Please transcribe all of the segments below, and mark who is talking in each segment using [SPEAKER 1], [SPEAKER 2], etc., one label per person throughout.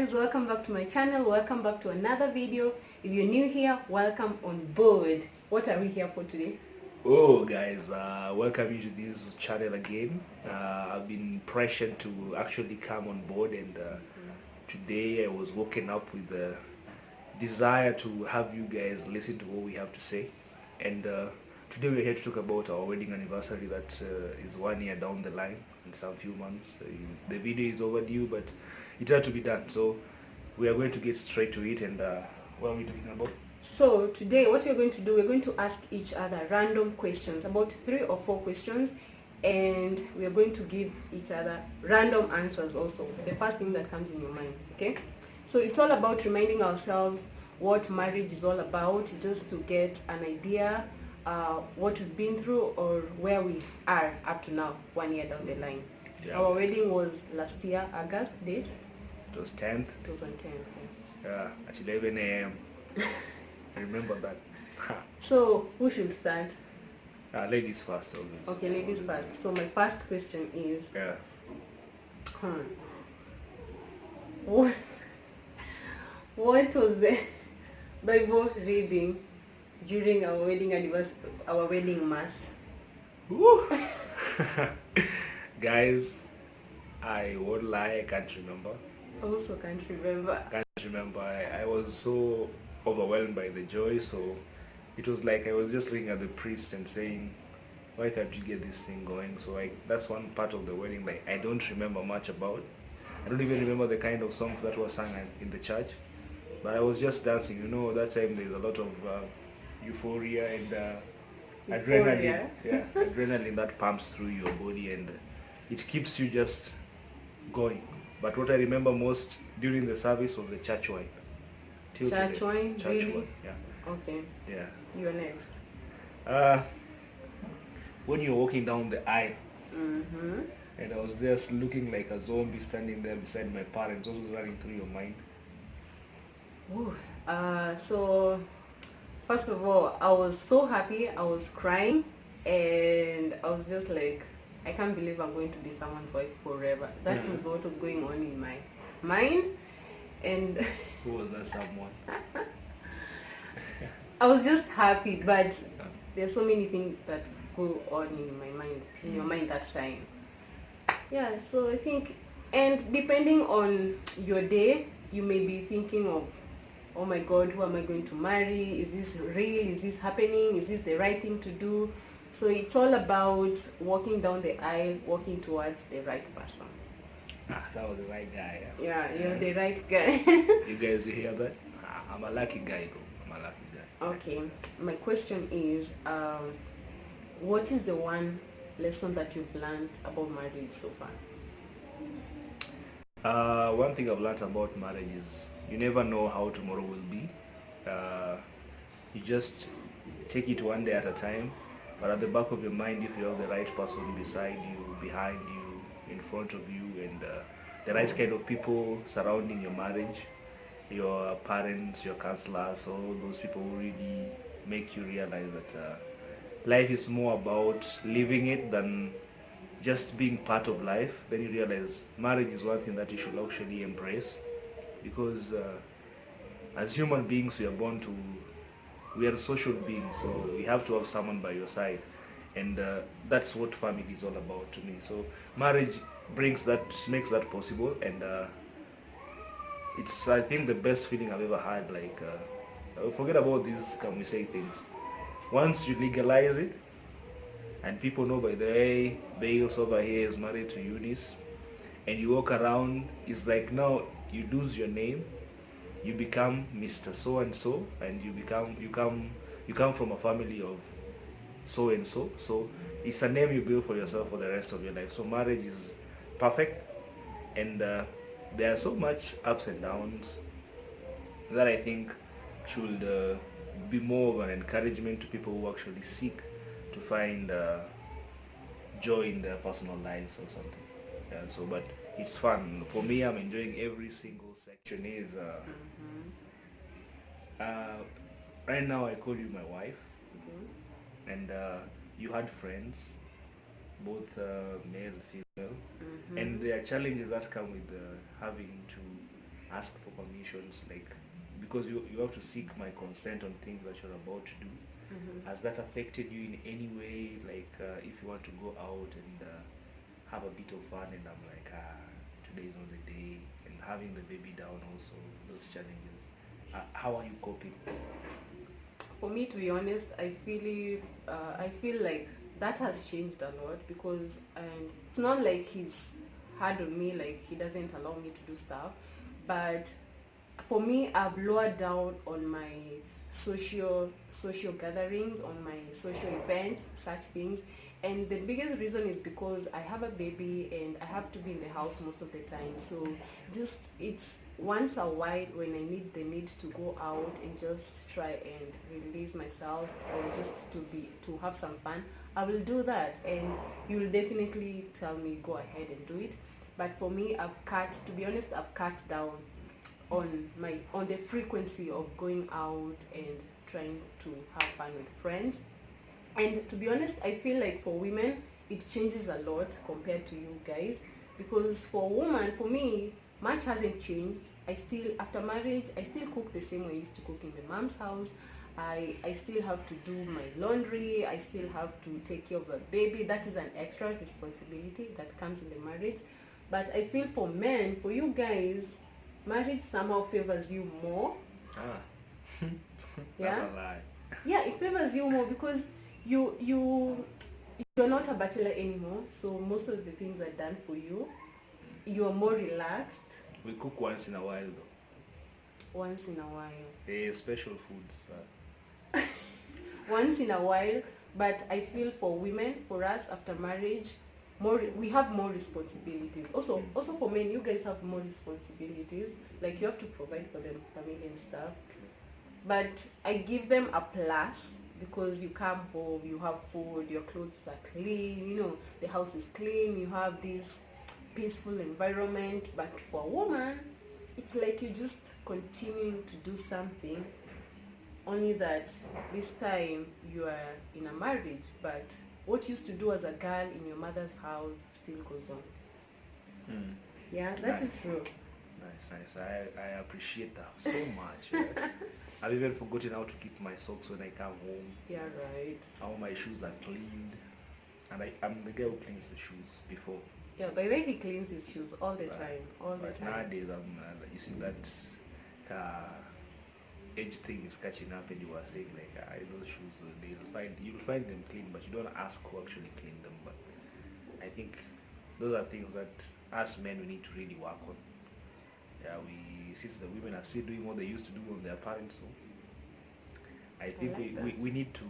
[SPEAKER 1] guys, welcome back to my channel. Welcome back to another video. If you're new here, welcome on board. What are we here for today?
[SPEAKER 2] Oh guys, welcome you to this channel again. I've been pressured to actually come on board, and today I was woken up with the desire to have you guys listen to what we have to say. And today we're here to talk about our wedding anniversary that is 1 year down the line in some few months. The video is overdue, but it had to be done. So we are going to get straight to it. And what are we talking about?
[SPEAKER 1] So today what we're going to do, we're going to ask each other random questions, about 3 or 4 questions, and we're going to give each other random answers also. The first thing that comes in your mind, okay? So it's all about reminding ourselves what marriage is all about, just to get an idea what we've been through or where we are up to now, 1 year down the line.
[SPEAKER 2] Yeah.
[SPEAKER 1] Our wedding was last year, August date?
[SPEAKER 2] It was 10th.
[SPEAKER 1] It was on 10th.
[SPEAKER 2] At 11 a.m. I remember that.
[SPEAKER 1] So who should start?
[SPEAKER 2] Ladies first, obviously.
[SPEAKER 1] Okay, ladies first. So my first question is, what was the Bible reading during our wedding anniversary, our wedding mass?
[SPEAKER 2] Woo! Guys, I won't lie, I can't remember.
[SPEAKER 1] Also can't remember.
[SPEAKER 2] I was so overwhelmed by the joy, so it was like I was just looking at the priest and saying, why can't you get this thing going? So that's one part of the wedding like I don't remember much about. I don't even remember the kind of songs that were sung in the church, but I was just dancing. You know, that time there's a lot of euphoria and adrenaline. Yeah, adrenaline that pumps through your body, and it keeps you just going. But what I remember most during the service was the church wine.
[SPEAKER 1] Church wine?
[SPEAKER 2] Church
[SPEAKER 1] Really?
[SPEAKER 2] wine, yeah.
[SPEAKER 1] Okay.
[SPEAKER 2] Yeah.
[SPEAKER 1] You're next.
[SPEAKER 2] When you're walking down the aisle,
[SPEAKER 1] Mm-hmm.
[SPEAKER 2] and I was just looking like a zombie standing there beside my parents, what was running through your mind?
[SPEAKER 1] Ooh. So first of all, I was so happy. I was crying, and I was just like, I can't believe I'm going to be someone's wife forever. That was what was going on in my mind. And
[SPEAKER 2] Who was that someone?
[SPEAKER 1] I was just happy, but there's so many things that go on in my mind, in your mind that time. Yeah, so I think, and depending on your day, you may be thinking of, oh my God, who am I going to marry? Is this real? Is this happening? Is this the right thing to do? So it's all about walking down the aisle, walking towards the right person.
[SPEAKER 2] That was the right guy.
[SPEAKER 1] Yeah, you're the right guy.
[SPEAKER 2] You guys hear that? I'm a lucky guy, bro. I'm a lucky guy.
[SPEAKER 1] Okay, my question is, what is the one lesson that you've learned about marriage so far?
[SPEAKER 2] One thing I've learned about marriage is you never know how tomorrow will be. You just take it one day at a time, but at the back of your mind, if you have the right person beside you, behind you, in front of you, and the right kind of people surrounding your marriage, your parents, your counselors, all those people who really make you realize that life is more about living it than just being part of life. Then you realize marriage is one thing that you should actually embrace, because as human beings we are social beings, so we have to have someone by your side, and that's what family is all about to me. So marriage makes that possible, and it's, I think, the best feeling I've ever had. Like forget about these can we say things. Once you legalize it and people know, by the way, Bales over here is married to Eunice, and you walk around, it's like now you lose your name, you become Mr. So and so, and you come from a family of so and so. So it's a name you build for yourself for the rest of your life. So marriage is perfect, and there are so much ups and downs that I think should be more of an encouragement to people who actually seek to find joy in their personal lives or something. Yeah, so but it's fun for me. I'm enjoying every single section. Is right now I call you my wife, and you had friends, both male and female, and there are challenges that come with having to ask for permissions, like, because you have to seek my consent on things that you're about to do. Has that affected you in any way? Like, if you want to go out and have a bit of fun, and I'm like, today is not the day, and having the baby down also, those challenges. How are you coping?
[SPEAKER 1] For me, to be honest, I feel like that has changed a lot, because and it's not like he's hard on me, like he doesn't allow me to do stuff, but for me, I've lowered down on my social gatherings, on my social events, such things. And the biggest reason is because I have a baby and I have to be in the house most of the time. So just it's once a while when I need the need to go out and just try and release myself, or just to have some fun, I will do that, and you will definitely tell me go ahead and do it. But for me, to be honest, I've cut down on the frequency of going out and trying to have fun with friends. And to be honest, I feel like for women it changes a lot compared to you guys, because for woman, for me, much hasn't changed. I still, after marriage, I still cook the same way I used to cook in my mom's house. I still have to do my laundry. I still have to take care of a baby. That is an extra responsibility that comes in the marriage. But I feel for men, for you guys, marriage somehow favors you more.
[SPEAKER 2] Ah,
[SPEAKER 1] Yeah,
[SPEAKER 2] that's a lie.
[SPEAKER 1] yeah, it favors you more because you you're not a bachelor anymore, so most of the things are done for you. You're more relaxed.
[SPEAKER 2] We cook once in a while though.
[SPEAKER 1] Once in a while.
[SPEAKER 2] Special foods.
[SPEAKER 1] Once in a while. But I feel for women, for us after marriage, we have more responsibilities. Also for men, you guys have more responsibilities. Like you have to provide for them, family and stuff. But I give them a plus, because you come home, you have food, your clothes are clean, the house is clean, you have this peaceful environment. But for a woman, it's like you're just continuing to do something, only that this time you are in a marriage, but what you used to do as a girl in your mother's house still goes on.
[SPEAKER 2] Mm.
[SPEAKER 1] Yeah, that is true.
[SPEAKER 2] Nice. I appreciate that so much. Yeah. I've even forgotten how to keep my socks when I come home.
[SPEAKER 1] Yeah, right.
[SPEAKER 2] How my shoes are cleaned. And I'm the guy who cleans the shoes before.
[SPEAKER 1] Yeah, by the way, he cleans his shoes all the time.
[SPEAKER 2] But nowadays, you see that age thing is catching up, and you were saying like those shoes, you'll find them clean, but you don't ask who actually cleaned them. But I think those are things that us men, we need to really work on. Yeah, since the women are still doing what they used to do on their parents' home, I think we need to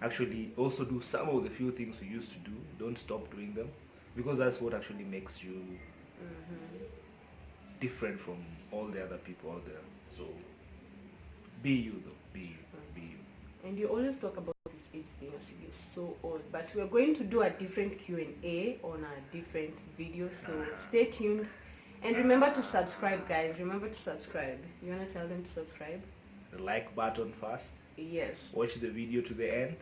[SPEAKER 2] actually also do some of the few things we used to do. Don't stop doing them, because that's what actually makes you different from all the other people out there. So be you though, be you.
[SPEAKER 1] And you always talk about this age thing as if you're so old, but we're going to do a different Q&A on a different video, so stay tuned. And remember to subscribe, guys. Remember to subscribe. You want to tell them to subscribe?
[SPEAKER 2] The like button first.
[SPEAKER 1] Yes.
[SPEAKER 2] Watch the video to the end.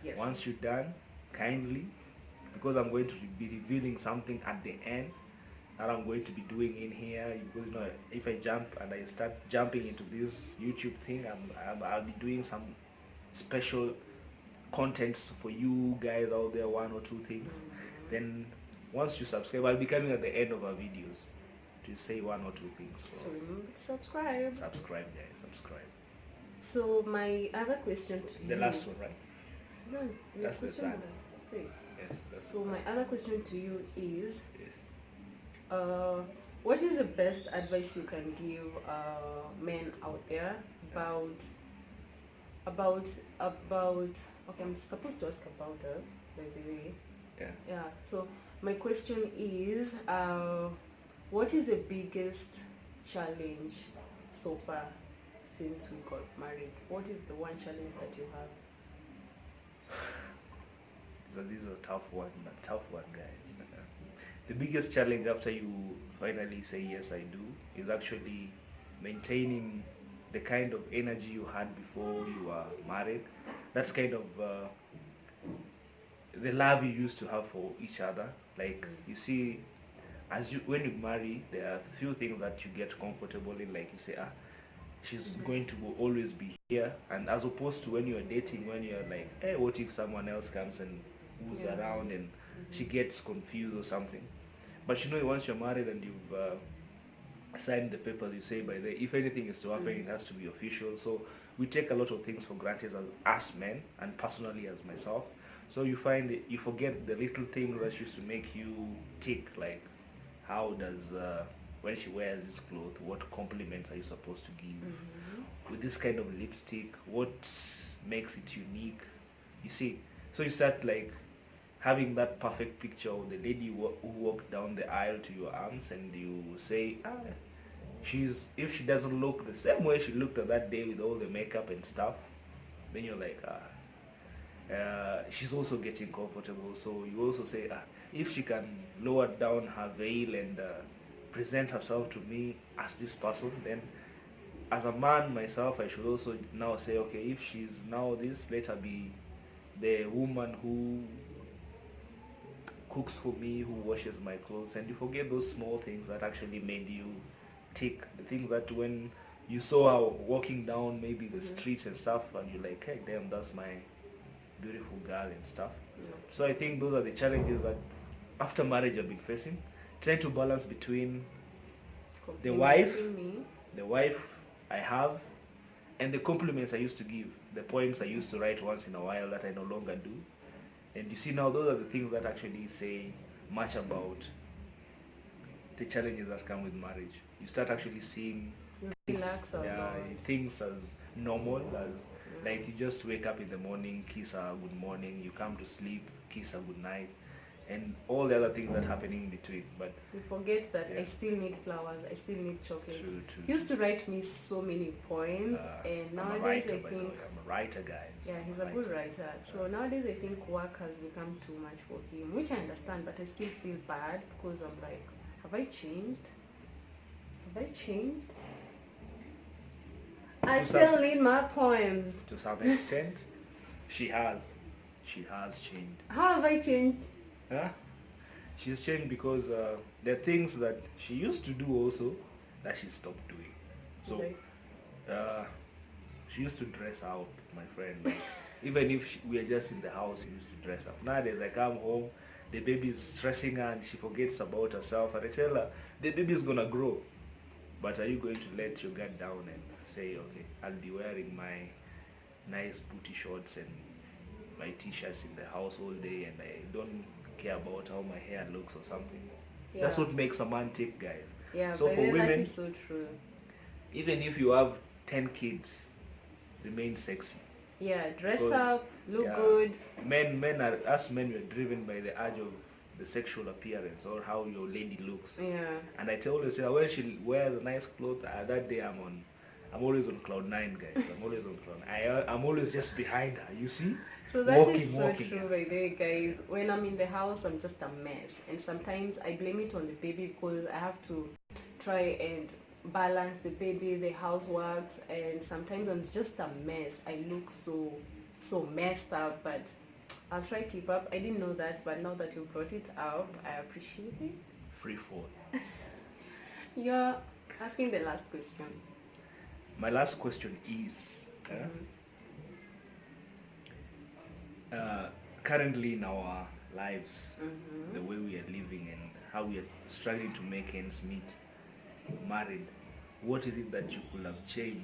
[SPEAKER 1] Yes.
[SPEAKER 2] Once you're done, kindly, because I'm going to be revealing something at the end that I'm going to be doing in here. Because if I jump and I start jumping into this YouTube thing, I'll be doing some special contents for you guys out there, one or two things. Then once you subscribe, I'll be coming at the end of our videos to say one or two things.
[SPEAKER 1] So remember to subscribe.
[SPEAKER 2] Subscribe, guys. Subscribe.
[SPEAKER 1] So my other question to you.
[SPEAKER 2] The last one, right?
[SPEAKER 1] No,
[SPEAKER 2] that's the plan.
[SPEAKER 1] Wait.
[SPEAKER 2] Yes.
[SPEAKER 1] So my other question to you is, what is the best advice you can give men out there about okay, I'm supposed to ask about us, by the way. Yeah. So my question is, what is the biggest challenge so far since we got married? What is the one challenge that you have?
[SPEAKER 2] So this is a tough one, guys. The biggest challenge after you finally say yes I do is actually maintaining the kind of energy you had before you were married. That's kind of the love you used to have for each other. Like, you see, when you marry, there are few things that you get comfortable in, like you say, she's going to always be here, and as opposed to when you're dating, when you're like, hey, what if someone else comes and who's
[SPEAKER 1] Yeah.
[SPEAKER 2] around and she gets confused or something. But once you're married and you've signed the papers, you say by the if anything is to happen, it has to be official. So we take a lot of things for granted as men, and personally as myself. So you find you forget the little things that used to make you tick, like how does when she wears this cloth, what compliments are you supposed to give? With this kind of lipstick, what makes it unique? You see, so you start like having that perfect picture of the lady who walked down the aisle to your arms, and you say, she's if she doesn't look the same way she looked at that day with all the makeup and stuff, then you're like, she's also getting comfortable. So you also say, if she can lower down her veil and present herself to me as this person, then as a man myself, I should also now say, okay, if she's now this, let her be the woman who cooks for me, who washes my clothes. And you forget those small things that actually made you tick, the things that when you saw her walking down maybe the streets and stuff, and you're like, hey, damn, that's my beautiful girl and stuff. So I think those are the challenges that after marriage I've been facing, trying to balance between the wife
[SPEAKER 1] Complimenting me.
[SPEAKER 2] the wife I have and the compliments I used to give, the poems I used to write once in a while that I no longer do. And you see, now those are the things that actually say much about the challenges that come with marriage. You start actually seeing
[SPEAKER 1] You
[SPEAKER 2] things,
[SPEAKER 1] relax a lot.
[SPEAKER 2] things as normal, as like you just wake up in the morning, kiss her good morning, you come to sleep, kiss her good night, and all the other things that happening in between. But
[SPEAKER 1] You forget that
[SPEAKER 2] Yeah.
[SPEAKER 1] I still need flowers, I still need chocolates.
[SPEAKER 2] True.
[SPEAKER 1] He used to write me so many poems, and
[SPEAKER 2] I'm a
[SPEAKER 1] nowadays
[SPEAKER 2] writer,
[SPEAKER 1] I
[SPEAKER 2] by the
[SPEAKER 1] think,
[SPEAKER 2] way. I'm a writer, guys.
[SPEAKER 1] yeah, he's a
[SPEAKER 2] I'm
[SPEAKER 1] good writer. So nowadays I think work has become too much for him, which I understand, but I still feel bad because I'm like, have I changed? Have I changed? I
[SPEAKER 2] To
[SPEAKER 1] still
[SPEAKER 2] some-
[SPEAKER 1] need my poems.
[SPEAKER 2] To some extent, she has. She has changed.
[SPEAKER 1] How have I changed?
[SPEAKER 2] Huh? She's changed because there are things that she used to do also that she stopped doing. So
[SPEAKER 1] Like,
[SPEAKER 2] uh, she used to dress up, my friend. Like, even if we are just in the house, she used to dress up. Nowadays, I come home, the baby is stressing her and she forgets about herself. And I tell her, the baby is gonna grow. But are you going to let your guard down and say, okay, I'll be wearing my nice booty shorts and my t-shirts in the house all day, and I don't care about how my hair looks or something?
[SPEAKER 1] yeah.
[SPEAKER 2] That's what makes a man tick, guys.
[SPEAKER 1] Yeah,
[SPEAKER 2] So
[SPEAKER 1] but
[SPEAKER 2] for
[SPEAKER 1] then that
[SPEAKER 2] women,
[SPEAKER 1] is so true.
[SPEAKER 2] even if you have 10 kids, remain sexy.
[SPEAKER 1] Yeah, dress
[SPEAKER 2] Because,
[SPEAKER 1] up, look
[SPEAKER 2] yeah,
[SPEAKER 1] good.
[SPEAKER 2] us men, we're driven by the urge of the sexual appearance or how your lady looks.
[SPEAKER 1] Yeah.
[SPEAKER 2] And I tell you, say, when she wears a nice clothes, that day I'm always on cloud 9, guys. I'm always on cloud 9. I'm always just behind her, you see?
[SPEAKER 1] So that
[SPEAKER 2] Walking,
[SPEAKER 1] is so
[SPEAKER 2] walking,
[SPEAKER 1] true,
[SPEAKER 2] yeah.
[SPEAKER 1] by the way, guys. When I'm in the house, I'm just a mess, and sometimes I blame it on the baby because I have to try and balance the baby, the houseworks, and sometimes I'm just a mess. I look so messed up, but I'll try keep up. I didn't know that, but now that you brought it up, I appreciate it.
[SPEAKER 2] Free fall.
[SPEAKER 1] You're asking the last question.
[SPEAKER 2] My last question is, currently in our lives, the way we are living and how we are struggling to make ends meet, married, what is it that you could have changed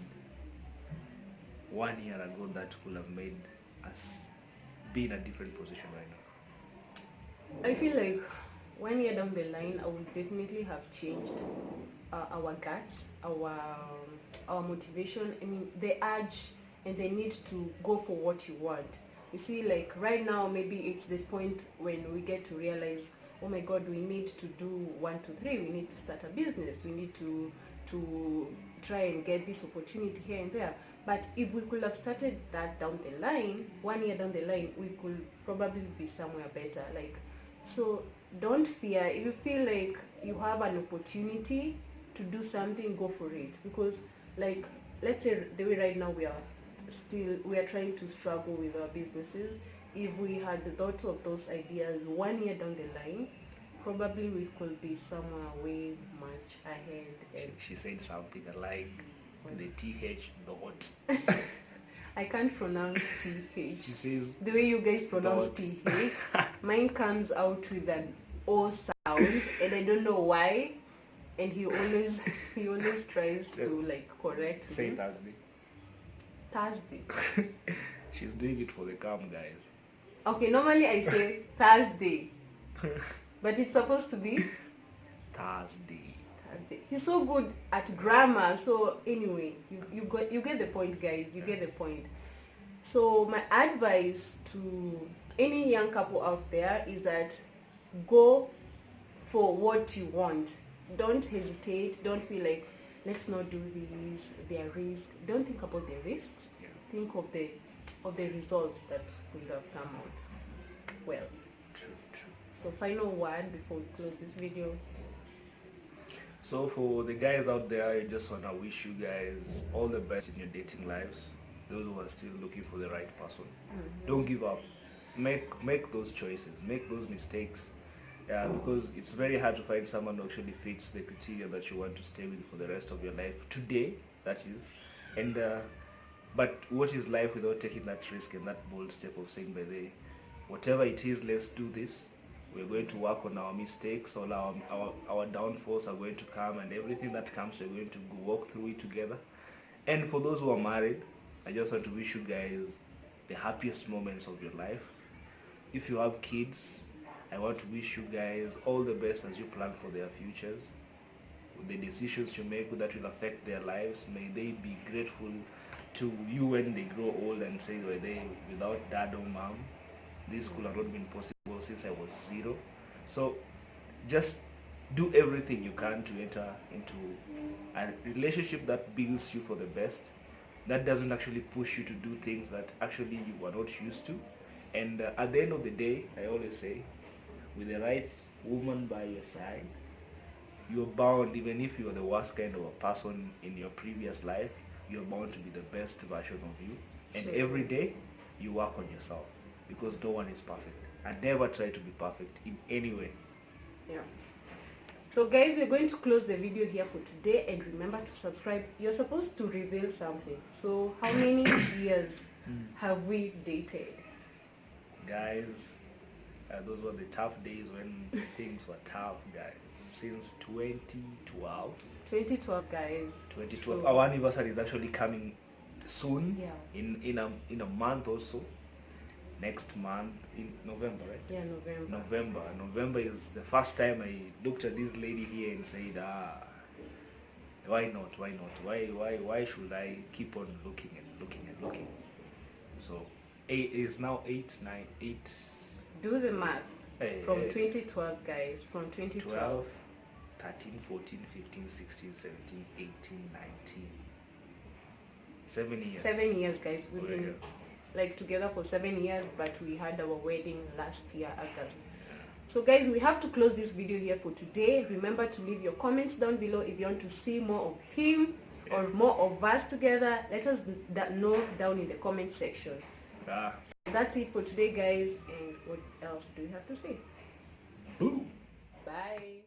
[SPEAKER 2] 1 year ago that could have made us be in a different position right now?
[SPEAKER 1] I feel like 1 year down the line, I would definitely have changed our guts, our motivation. I mean, the urge and the need to go for what you want. You see, like right now, maybe it's the point when we get to realize, oh my God, we need to do 1, 2, 3. We need to start a business. We need to try and get this opportunity here and there. But if we could have started that down the line, 1 year down the line, we could probably be somewhere better. Like, so don't fear. If you feel like you have an opportunity to do something, go for it. Because, like, let's say the way right now we are trying to struggle with our businesses. If we had thought of those ideas 1 year down the line, probably we could be somewhere way much ahead. And
[SPEAKER 2] She said something like the TH dot.
[SPEAKER 1] I can't pronounce TH.
[SPEAKER 2] She says
[SPEAKER 1] the way you guys pronounce
[SPEAKER 2] dot.
[SPEAKER 1] TH, mine comes out with an O sound, and I don't know why. And he always tries to like correct me.
[SPEAKER 2] Say Thursday.
[SPEAKER 1] Thursday.
[SPEAKER 2] She's doing it for the cam, guys.
[SPEAKER 1] Okay, normally I say Thursday, but it's supposed to be
[SPEAKER 2] Thursday.
[SPEAKER 1] Thursday. He's so good at grammar. So anyway, you get the point, guys. You get the point. So my advice to any young couple out there is that go for what you want. Don't hesitate. Don't feel like let's not do this. There are risks. Don't think about the risks.
[SPEAKER 2] Yeah.
[SPEAKER 1] Think of the results that will have come out. Well,
[SPEAKER 2] True.
[SPEAKER 1] so final word before we close this video.
[SPEAKER 2] So for the guys out there, I just want to wish you guys all the best in your dating lives. Those who are still looking for the right person. Don't give up. Make those choices. Make those mistakes. Yeah, because it's very hard to find someone who actually fits the criteria that you want to stay with for the rest of your life. Today, that is. And but what is life without taking that risk and that bold step of saying, by the way, whatever it is, let's do this. We're going to work on our mistakes, all our downfalls are going to come, and everything that comes, we're going to walk through it together. And for those who are married, I just want to wish you guys the happiest moments of your life. If you have kids, I want to wish you guys all the best as you plan for their futures. The decisions you make that will affect their lives, may they be grateful to you when they grow old and say, well, without dad or mom, this could have not been possible since I was 0. So just do everything you can to enter into a relationship that builds you for the best, that doesn't actually push you to do things that actually you are not used to. And at the end of the day, I always say, with the right woman by your side, you're bound, even if you're the worst kind of a person in your previous life, you're bound to be the best version of you. And every day, you work on yourself, because no one is perfect. And never try to be perfect in any way.
[SPEAKER 1] Yeah. So guys, we're going to close the video here for today, and remember to subscribe. You're supposed to reveal something. So how many years have we dated?
[SPEAKER 2] Guys, those were the tough days when things were tough, guys. Since 2012.
[SPEAKER 1] 2012, guys.
[SPEAKER 2] 2012.
[SPEAKER 1] So,
[SPEAKER 2] our anniversary is actually coming soon.
[SPEAKER 1] Yeah.
[SPEAKER 2] In a month or so. Next month, in November, right?
[SPEAKER 1] Yeah, November.
[SPEAKER 2] November is the first time I looked at this lady here and said, why not? Why should I keep on looking and looking and looking? So it is now 8.
[SPEAKER 1] Do the math. From 2012, guys. From 2012.
[SPEAKER 2] 13, 14, 15, 16, 17, 18, 19. 7 years.
[SPEAKER 1] 7 years, guys. We've been like together for 7 years, but we had our wedding last year, August. So guys, we have to close this video here for today. Remember to leave your comments down below if you want to see more of him or more of us together. Let us know down in the comment section. So that's it for today, guys. And what else do we have to say?
[SPEAKER 2] Boom.
[SPEAKER 1] Bye.